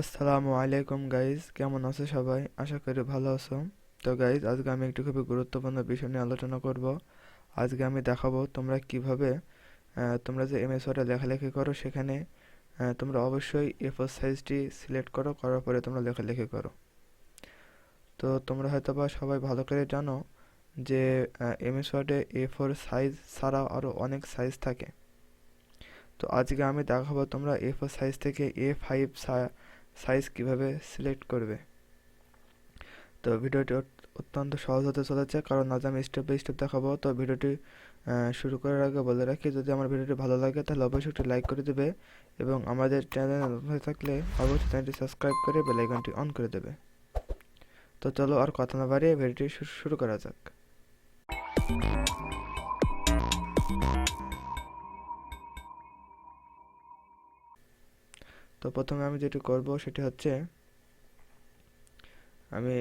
আসসালামু আলাইকুম গাইজ, কেমন আছো সবাই? আশা করি ভালো আছো। তো গাইজ, আজকে আমি একটি খুবই গুরুত্বপূর্ণ বিষয় নিয়ে আলোচনা করব। আজকে আমি দেখাবো তোমরা কিভাবে তোমরা যে এমএস ওয়ার্ডে লেখালেখি করো সেখানে তোমরা অবশ্যই এ4 সাইজটি সিলেক্ট করো, করার পরে তোমরা লেখালেখি করো। তো তোমরা হয়তোবা সবাই ভালো করে জানো যে এমএস ওয়ার্ডে এ4 সাইজ ছাড়াও আরও অনেক সাইজ থাকে। তো আজকে আমি দেখাবো তোমরা এ4 সাইজ থেকে এ5 সাইজ কিভাবে সিলেক্ট করবে। তো ভিডিওটি অত্যন্ত সহজ হতে চলেছে, কারণ আজ আমি স্টেপ বাই স্টেপ দেখাবো। তো ভিডিওটি শুরু করার আগে বলে রাখি, যদি আমার ভিডিওটি ভালো লাগে তাহলে অবশ্যই একটি লাইক করে দেবে, এবং আমাদের চ্যানেলে নতুন হয়ে থাকলে অবশ্যই চ্যানেলটি সাবস্ক্রাইব করে বেল আইকনটি অন করে দেবে। তো চলো আর কথা না বাড়িয়ে ভিডিওটি শুরু করা যাক। তো প্রথমে আমি যেটি করব সেটি হচ্ছে, আমি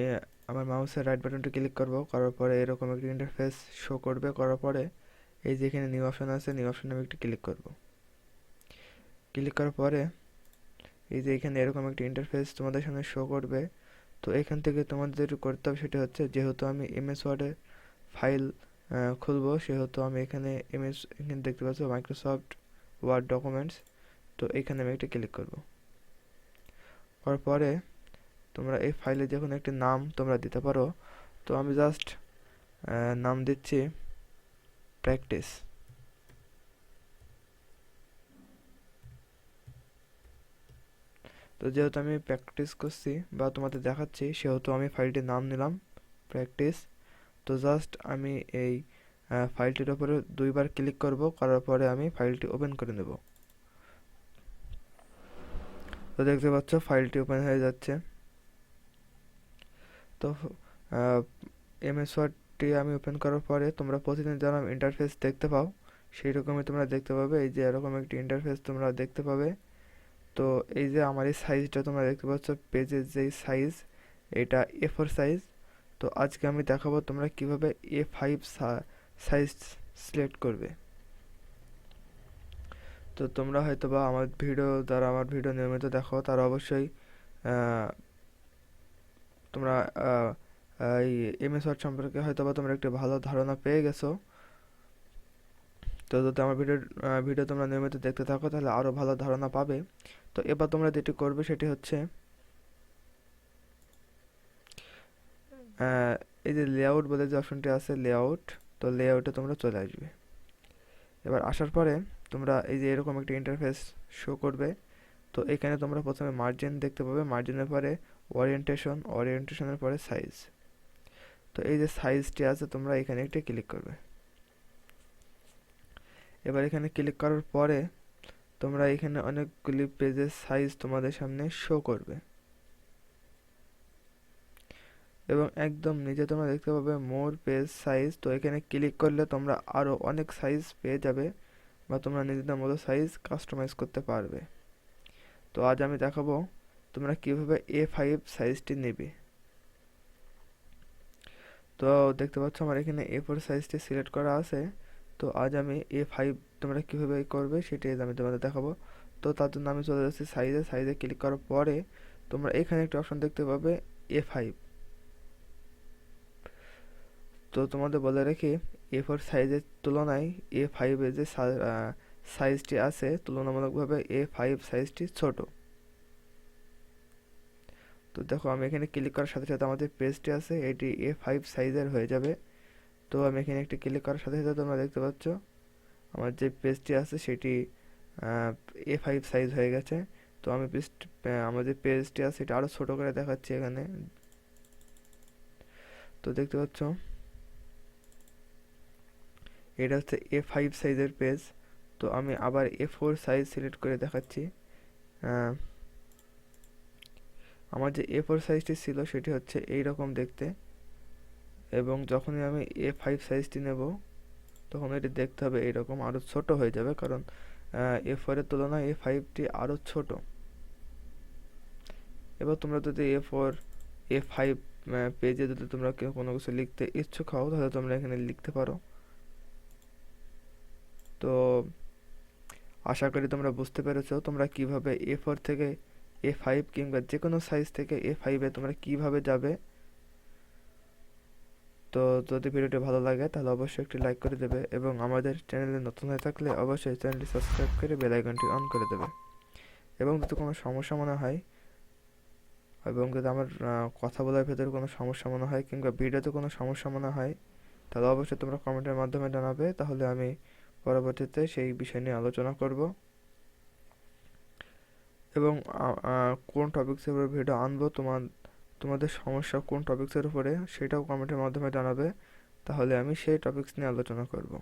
আমার মাউসের রাইট বাটনটি ক্লিক করব, করার পরে এরকম একটি ইন্টারফেস শো করবে। করার পরে এই যে এখানে নিউ অপশন আছে, নিউ অপশনে আমি একটি ক্লিক করব। ক্লিক করার পরে এই যে এখানে এরকম একটি ইন্টারফেস তোমাদের সামনে শো করবে। তো এখান থেকে তোমাদের যেটা করতে হবে সেটা হচ্ছে, যেহেতু আমি এমএস ওয়ার্ডের ফাইল খুলবো, সেহেতু আমি এখানে এখানে দেখতে পাচ্ছ মাইক্রোসফট ওয়ার্ড ডকুমেন্টস। তো এখানে আমি একটা ক্লিক করব। করার পরে তোমরা এই ফাইলে যে কোনো একটি নাম তোমরা দিতে পারো। তো আমি জাস্ট নাম দিচ্ছি প্র্যাকটিস। তো যেহেতু আমি প্র্যাকটিস করছি বা তোমাদের দেখাচ্ছি, সেহেতু আমি ফাইলটির নাম নিলাম প্র্যাকটিস। তো জাস্ট আমি এই ফাইলটির ওপরে দুইবার ক্লিক করব, করার পরে আমি ফাইলটি ওপেন করে নেব। তো দেখতে পাচ্ছ ফাইলটি ওপেন হয়ে যাচ্ছে। তো এমএস ওয়ার্ডটি আমি ওপেন করার পরে তোমরা প্রতিদিন যেরকম ইন্টারফেস দেখতে পাও, সেই রকমই তোমরা দেখতে পাবে। এই যে এরকম একটি ইন্টারফেস তোমরা দেখতে পাবে। তো এই যে আমার এই সাইজটা তোমরা দেখতে পাচ্ছ, পেজের যেই সাইজ, এটা এ4 সাইজ। তো আজকে আমি দেখাবো তোমরা কিভাবে এ5 সাইজ সিলেক্ট করবে। তো তোমরা হয়তোবা যারা আমার ভিডিও নিয়মিত দেখো, তারা অবশ্যই আহ, তোমরা এই এমএস ওয়ার্ড সম্পর্কে হয়তোবা তোমরা একটি ভালো ধারণা পেয়ে গেছো। তো যদি আমার ভিডিও তোমরা নিয়মিত দেখতে থাকো তাহলে আরও ভালো ধারণা পাবে। তো এবার তোমরা যেটি করবে সেটি হচ্ছে, আহ, এই যে লেআউট বলে যে অপশনটি আছে, লেআউট, তো লেআউটে তোমরা চলে আসবে। এবার আসার পরে তোমরা এই যে এরকম একটা ইন্টারফেস শো করবে। তো এখানে তোমরা প্রথমে মার্জিন দেখতে পাবে, মার্জিনের পরে ওরিয়েন্টেশন, ওরিয়েন্টেশনের পরে সাইজ। তো এই যে সাইজটি আছে, তোমরা এখানে একটা ক্লিক করবে। এবার এখানে ক্লিক করার পরে তোমরা এখানে অনেকগুলি পেজের সাইজ তোমাদের সামনে শো করবে, এবং একদম নিচে তোমরা দেখতে পাবে মোর পেজ সাইজ। তো এখানে ক্লিক করলে তোমরা আরও অনেক সাইজ পেয়ে যাবে, বা তোমরা নিজেদের মতো সাইজ কাস্টমাইজ করতে পারবে। তো আজ আমি দেখাবো তোমরা কিভাবে এ5 সাইজটি নেবে। তো দেখতে পাচ্ছ আমার এখানে এ4 সাইজটি সিলেক্ট করা আছে। তো আজ আমি এ5 তোমরা কিভাবে করবে সেটি আজ আমি তোমাদের দেখাবো। তো তার জন্য আমি চলে যাচ্ছি সাইজে। সাইজে ক্লিক করার পরে তোমরা এখানে একটা অপশন দেখতে পাবে এ5। তো তোমাদের বলে রাখি, এ4 সাইজের তুলনায় এ5 এর যে সাইজটি আছে, তুলনামূলকভাবে এ5 সাইজটি ছোট। তো দেখো আমি এখানে ক্লিক করার সাথে সাথে আমাদের পেজটি আছে এটি এ5 সাইজের হয়ে যাবে। তো আমি এখানে একটি ক্লিক করার সাথে সাথে তোমরা দেখতে পাচ্ছ আমার যে পেজটি আছে সেটি এ5 সাইজ হয়ে গেছে। তো আমি আমার যে পেজটি আছে সেটা আরও ছোট করে দেখাচ্ছি এখানে। তো দেখতে পাচ্ছ এটা হচ্ছে এ5 সাইজের পেজ। তো আমি আবার এ4 সাইজ সিলেক্ট করে দেখাচ্ছি। আহ, আমার যে এ4 সাইজটি ছিল সেটি হচ্ছে এই রকম দেখতে, এবং যখনই আমি এ5 সাইজটি নেব তখন এটি দেখতে হবে এইরকম আরও ছোট হয়ে যাবে, কারণ এ4 এর তুলনায় এ5টি আরও ছোট। এবার তোমরা যদি এ5 পেজে যদি তোমরা কেউ কোনো কিছু লিখতে ইচ্ছুক হও, তাহলে তোমরা এখানে লিখতে পারো। তো আশা করি তোমরা বুঝতে পেরেছো তোমরা কিভাবে এ4 থেকে A5 কিংবা যে কোনো সাইজ থেকে A5-এ তোমরা কিভাবে যাবে। তো যদি ভিডিওটি ভালো লাগে তাহলে অবশ্যই একটি লাইক করে দেবে এবং আমাদের চ্যানেলে নতুন হয়ে থাকলে অবশ্যই চ্যানেলটি সাবস্ক্রাইব করে বেল আইকনটি অন করে দেবে। এবং যদি কোনো সমস্যা মনে হয় এবং যদি আমার কথা বলার ভেতরে কোনো সমস্যা মনে হয় কিংবা ভিডিওতে কোনো সমস্যা মনে হয় তাহলে অবশ্যই তোমরা কমেন্টের মাধ্যমে জানাবে, তাহলে আমি পরবর্তীতে সেই বিষয় নিয়ে আলোচনা করব। এবং কোন টপিক্সের উপরে ভিডিও আনবো, তোমাদের সমস্যা কোন টপিক্সের উপরে সেটাও কমেন্টের মাধ্যমে জানাবে, তাহলে আমি সেই টপিক্স নিয়ে আলোচনা করব।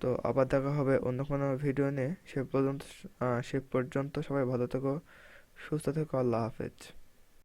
তো আবার দেখা হবে অন্য কোনো ভিডিও নিয়ে। সে পর্যন্ত সবাই ভালো থেকো, সুস্থ থেকো। আল্লাহ হাফেজ।